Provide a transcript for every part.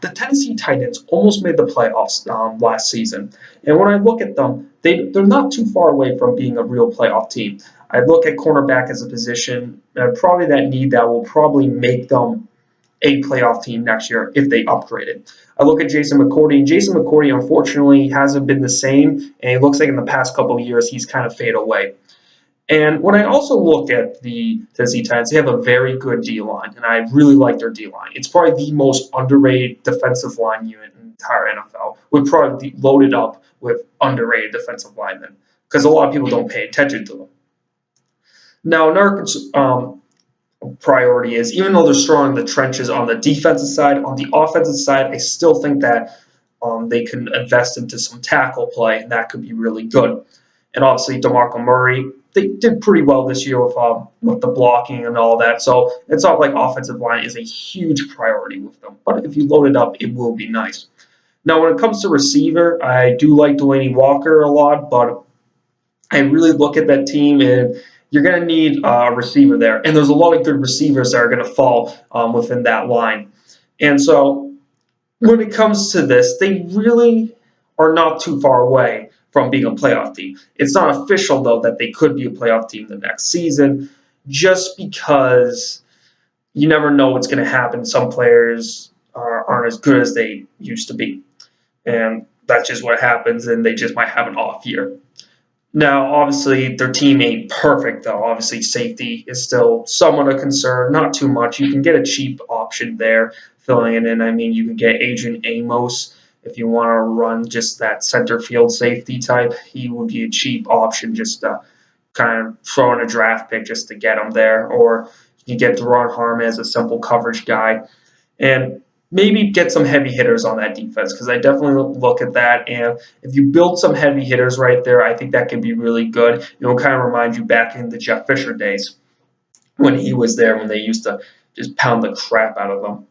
the Tennessee Titans almost made the playoffs last season. And when I look at them, they're not too far away from being a real playoff team. I look at cornerback as a position, probably that need that will probably make them a playoff team next year if they upgrade it. I look at Jason McCourty, and Jason McCourty unfortunately hasn't been the same, and it looks like in the past couple of years he's kind of faded away. And when I also look at the Tennessee Titans, they have a very good D line, and I really like their D line. It's probably the most underrated defensive line unit in the entire NFL. We're probably loaded up with underrated defensive linemen because a lot of people don't pay attention to them. Now, another priority is, even though they're strong in the trenches on the defensive side, on the offensive side, I still think that they can invest into some tackle play, and that could be really good. And obviously, DeMarco Murray, they did pretty well this year with the blocking and all that. So it's not like offensive line is a huge priority with them. But if you load it up, it will be nice. Now, when it comes to receiver, I do like Delaney Walker a lot, but I really look at that team, and you're going to need a receiver there. And there's a lot of good receivers that are going to fall within that line. And so when it comes to this, they really are not too far away from being a playoff team. It's not official, though, that they could be a playoff team the next season, just because you never know what's going to happen. Some players aren't as good as they used to be. And that's just what happens, and they just might have an off year. Now, obviously, their team ain't perfect, though. Obviously, safety is still somewhat a concern. Not too much. You can get a cheap option there, filling it in. I mean, you can get Adrian Amos if you want to run just that center field safety type. He would be a cheap option just to kind of throw in a draft pick just to get him there. Or you get Deron Harmon as a simple coverage guy. And maybe get some heavy hitters on that defense, because I definitely look at that. And if you build some heavy hitters right there, I think that could be really good. It will kind of remind you back in the Jeff Fisher days when he was there, when they used to just pound the crap out of them.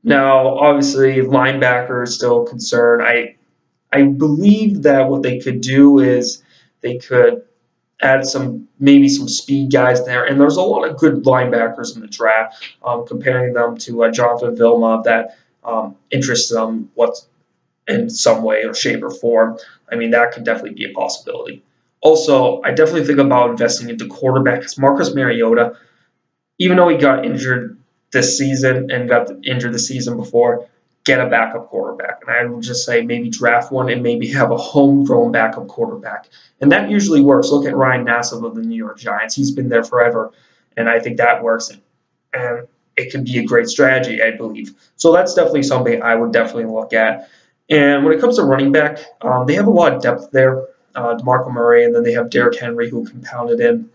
Now, obviously, linebacker is still a concern. I believe that what they could do is they could add maybe some speed guys there. And there's a lot of good linebackers in the draft. Comparing them to Jonathan Vilma, that interests them in some way or shape or form. I mean, that could definitely be a possibility. Also, I definitely think about investing into quarterback, because Marcus Mariota, even though he got injured this season and got injured the season before, get a backup quarterback. And I would just say maybe draft one and maybe have a homegrown backup quarterback. And that usually works. Look at Ryan Nassib of the New York Giants. He's been there forever, and I think that works. And it can be a great strategy, I believe. So that's definitely something I would definitely look at. And when it comes to running back, they have a lot of depth there. DeMarco Murray, and then they have Derrick Henry, who can pound it in.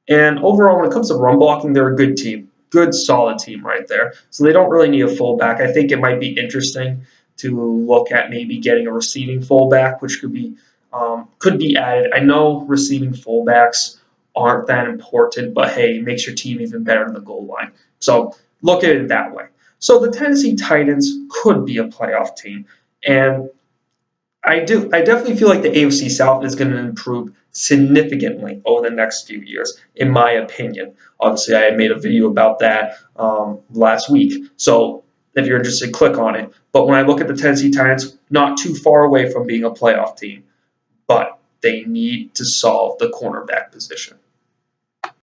And overall, when it comes to run blocking, they're a good team. Good, solid team right there. So they don't really need a fullback. I think it might be interesting to look at maybe getting a receiving fullback, which could be added. I know receiving fullbacks aren't that important, but hey, it makes your team even better in the goal line. So look at it that way. So the Tennessee Titans could be a playoff team, and I definitely feel like the AFC South is going to improve significantly over the next few years, in my opinion. Obviously, I had made a video about that last week. So if you're interested, click on it. But when I look at the Tennessee Titans, not too far away from being a playoff team, but they need to solve the cornerback position.